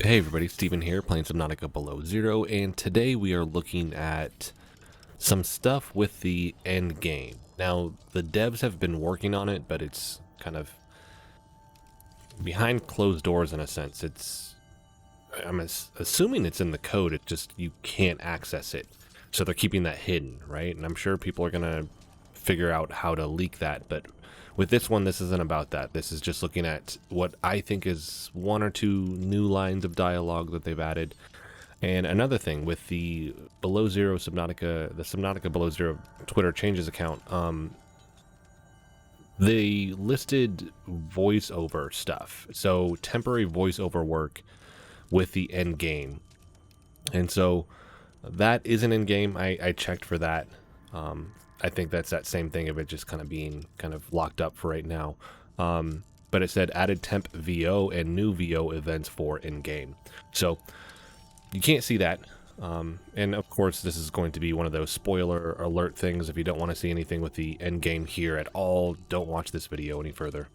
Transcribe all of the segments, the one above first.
Hey everybody, Steven here, playing Subnautica Below Zero, and today we are looking at some stuff with the end game. Now, the devs have been working on it, but it's kind of behind closed doors in a sense. I'm assuming it's in the code, it's just you can't access it. So they're keeping that hidden, right? And I'm sure people are gonna figure out how to leak that, but with this one, this isn't about that. This is just looking at what I think is one or two new lines of dialogue that they've added. And another thing with the Below Zero Subnautica, the Subnautica Below Zero Twitter changes account, they listed voiceover stuff. So temporary voiceover work with the end game. And so that isn't in game. I checked for that. I think that's that same thing of it just kind of being kind of locked up for right now. But it said added temp VO and new VO events for in-game. So you can't see that. And of course, this is going to be one of those spoiler alert things. If you don't want to see anything with the end game here at all, don't watch this video any further.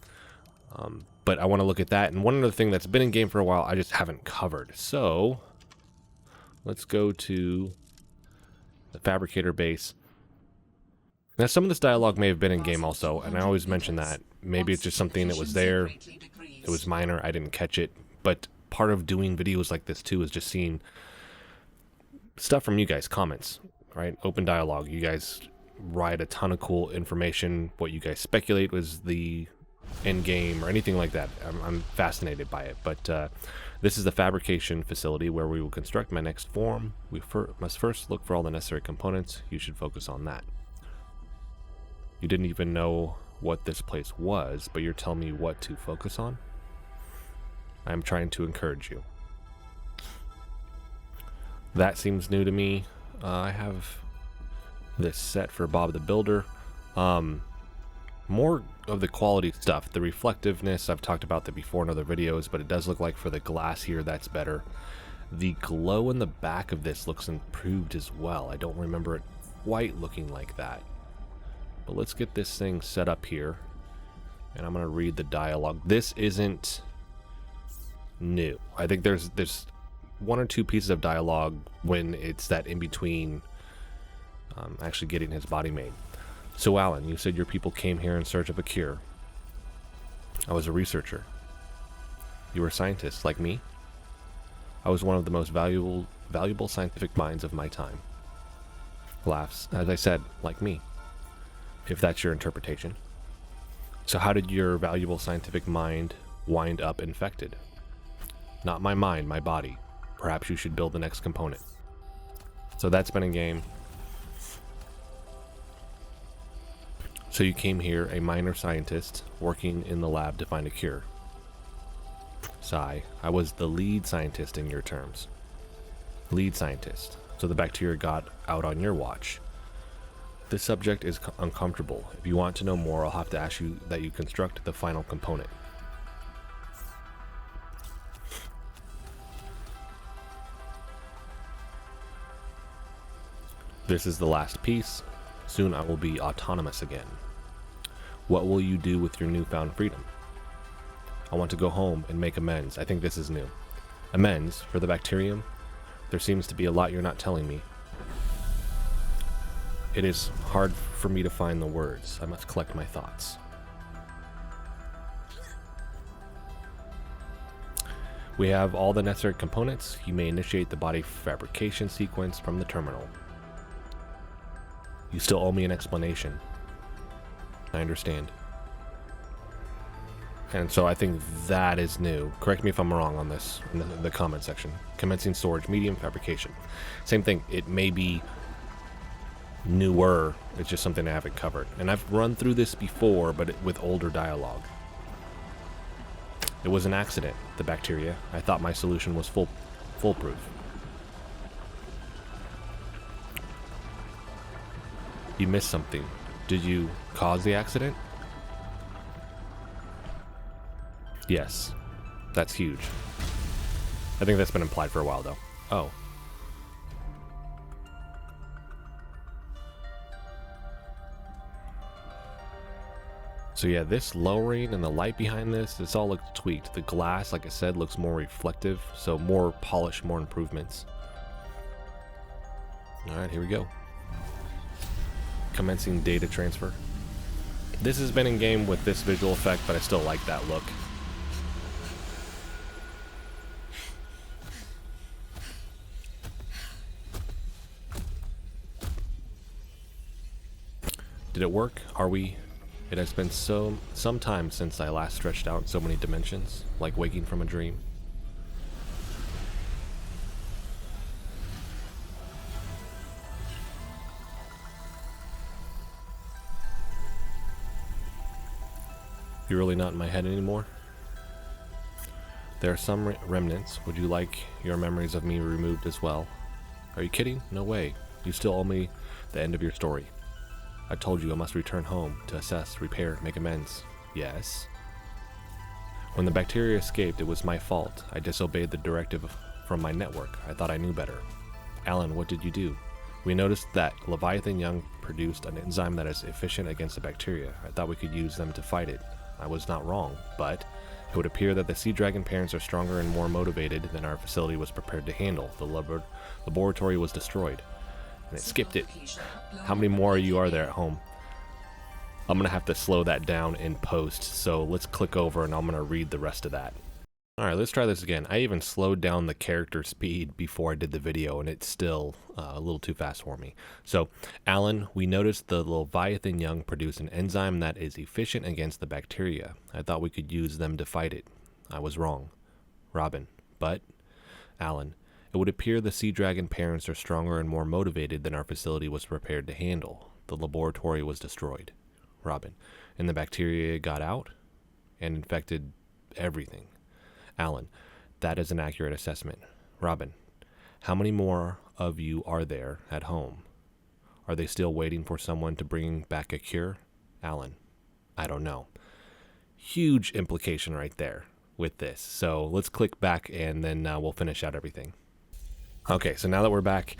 But I want to look at that. And one other thing that's been in game for a while, I just haven't covered. So let's go to the fabricator base. Now, some of this dialogue may have been in game also, and I always mention that. Maybe it's just something that was there, it was minor, I didn't catch it, but part of doing videos like this too is just seeing stuff from you guys, comments, right? Open dialogue, you guys write a ton of cool information, what you guys speculate was the end game or anything like that. I'm fascinated by it, but this is the fabrication facility where we will construct my next form. We must first look for all the necessary components. You should focus on that. You didn't even know what this place was, but you're telling me what to focus on? I'm trying to encourage you. That seems new to me. I have this set for Bob the Builder. More of the quality stuff. The reflectiveness, I've talked about that before in other videos, but it does look like for the glass here, that's better. The glow in the back of this looks improved as well. I don't remember it quite looking like that. But let's get this thing set up here, and I'm going to read the dialogue. This isn't new. I think there's one or two pieces of dialogue when it's that in between actually getting his body made. So Alan, you said your people came here in search of a cure. I was a researcher. You were a scientist like me. I was one of the most valuable scientific minds of my time. Laughs, as I said, like me. If that's your interpretation. So how did your valuable scientific mind wind up infected? Not my mind, my body. Perhaps you should build the next component. So that's been in game. So you came here, a minor scientist, working in the lab to find a cure. Sigh, I was the lead scientist in your terms. Lead scientist. So the bacteria got out on your watch. This subject is uncomfortable. If you want to know more, I'll have to ask you that you construct the final component. This is the last piece. Soon I will be autonomous again. What will you do with your newfound freedom? I want to go home and make amends. I think this is new. Amends for the bacterium? There seems to be a lot you're not telling me. It is hard for me to find the words. I must collect my thoughts. We have all the necessary components. You may initiate the body fabrication sequence from the terminal. You still owe me an explanation. I understand. And so I think that is new. Correct me if I'm wrong on this in the comment section. Commencing storage, medium fabrication. Same thing. It may be newer, it's just something I haven't covered, and I've run through this before, but with older dialogue. It was an accident, the bacteria. I thought my solution was foolproof. You missed something. Did you cause the accident? Yes, that's huge. I think that's been implied for a while though. Oh. So yeah, this lowering and the light behind this all looks tweaked. The glass, like I said, looks more reflective, so more polish, more improvements. All right, here we go. Commencing data transfer. This has been in game with this visual effect, but I still like that look. Did it work? Are we? It has been some time since I last stretched out in so many dimensions, like waking from a dream. You're really not in my head anymore? There are some remnants. Would you like your memories of me removed as well? Are you kidding? No way. You still owe me the end of your story. I told you I must return home to assess, repair, make amends. Yes. When the bacteria escaped, it was my fault. I disobeyed the directive from my network. I thought I knew better. Alan, what did you do? We noticed that Leviathan Young produced an enzyme that is efficient against the bacteria. I thought we could use them to fight it. I was not wrong, but it would appear that the sea dragon parents are stronger and more motivated than our facility was prepared to handle. The laboratory was destroyed, and it skipped it. How many more are there at home? I'm going to have to slow that down in post, so let's click over and I'm going to read the rest of that. Alright, let's try this again. I even slowed down the character speed before I did the video, and it's still a little too fast for me. So, Alan, we noticed the Leviathan Young produce an enzyme that is efficient against the bacteria. I thought we could use them to fight it. I was wrong. Robin, but, Alan, it would appear the sea dragon parents are stronger and more motivated than our facility was prepared to handle. The laboratory was destroyed. Robin, and the bacteria got out and infected everything. Alan, that is an accurate assessment. Robin, how many more of you are there at home? Are they still waiting for someone to bring back a cure? Alan, I don't know. Huge implication right there with this. So let's click back and then we'll finish out everything. Okay, so now that we're back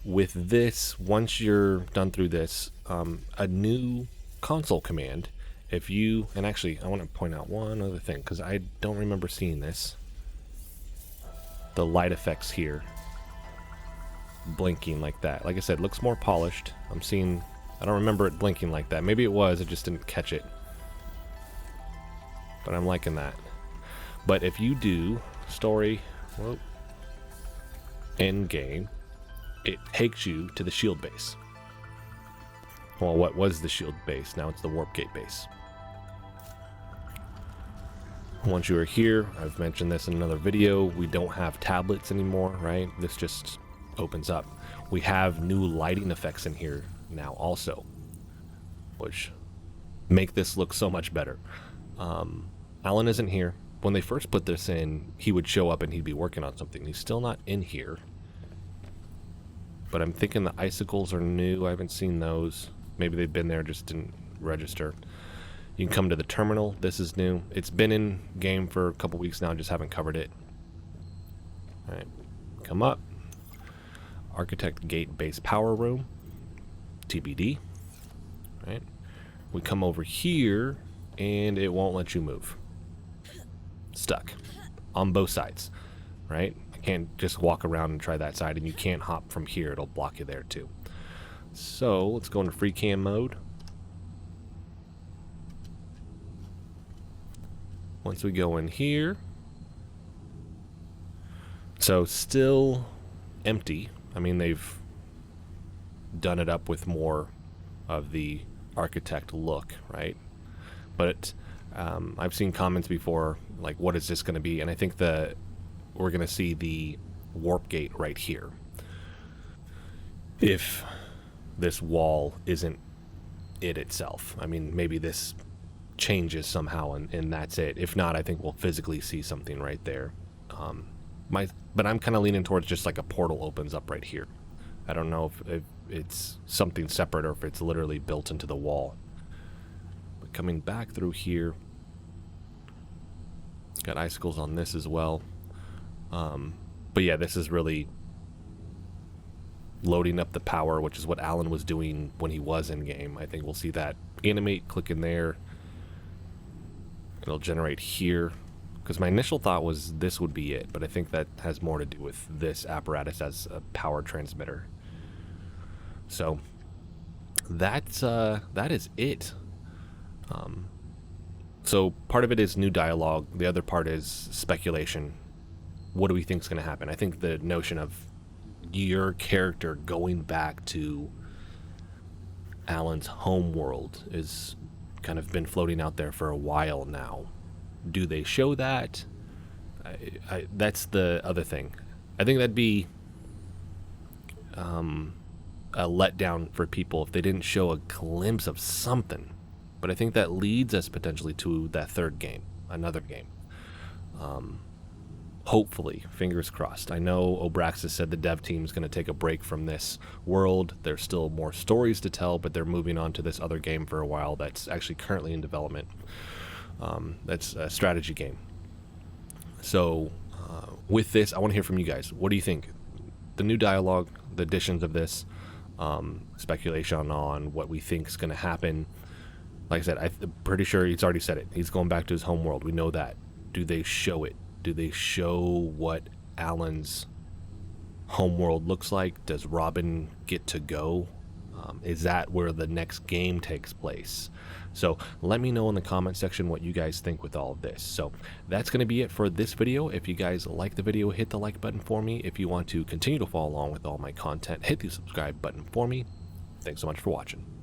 with this, once you're done through this, a new console command. If you, and actually I want to point out one other thing because I don't remember seeing this. The light effects here blinking like that. Like I said, it looks more polished. I don't remember it blinking like that. Maybe it was, I just didn't catch it. But I'm liking that. But if you do story, end game, it takes you to the shield base. Well, what was the shield base? Now it's the warp gate base. Once you are here, I've mentioned this in another video, we don't have tablets anymore, right? This just opens up. We have new lighting effects in here now also, which make this look so much better. Alan isn't here. When they first put this in, he would show up and he'd be working on something. He's still not in here. But I'm thinking the icicles are new. I haven't seen those. Maybe they've been there, just didn't register. You can come to the terminal. This is new. It's been in game for a couple weeks now, just haven't covered it. Alright, come up. Architect Gate Base Power Room. TBD. Right. We come over here, and it won't let you move. Stuck. On both sides. Right? I can't just walk around and try that side, and you can't hop from here. It'll block you there, too. So, let's go into free cam mode. Once we go in here, so still empty. I mean, they've done it up with more of the architect look, right? But I've seen comments before, like, what is this going to be? And I think we're going to see the warp gate right here. If this wall isn't it itself. I mean, maybe this changes somehow and that's it. If not, I think we'll physically see something right there. But I'm kind of leaning towards just like a portal opens up right here. I don't know if it's something separate or if it's literally built into the wall. But coming back through here, got icicles on this as well. But yeah, this is really loading up the power, which is what Alan was doing when he was in game. I think we'll see that animate, click in there, It'll generate here, because my initial thought was this would be it, but I think that has more to do with this apparatus as a power transmitter. So that is it. So part of it is new dialogue. The other part is speculation. What do we think is going to happen? I think the notion of your character going back to Alan's home world is kind of been floating out there for a while now. Do they show that? That's the other thing. I think that'd be a letdown for people if they didn't show a glimpse of something. But I think that leads us potentially to that third game, another game. Hopefully, fingers crossed. I know Obraxis said the dev team is going to take a break from this world. There's still more stories to tell, but they're moving on to this other game for a while that's actually currently in development. That's a strategy game. So with this, I want to hear from you guys. What do you think? The new dialogue, the additions of this, speculation on what we think is going to happen. Like I said, I'm pretty sure he's already said it. He's going back to his home world. We know that. Do they show it? Do they show what Alan's homeworld looks like? Does Robin get to go? Is that where the next game takes place? So let me know in the comment section what you guys think with all of this. So that's going to be it for this video. If you guys like the video, hit the like button for me. If you want to continue to follow along with all my content, hit the subscribe button for me. Thanks so much for watching.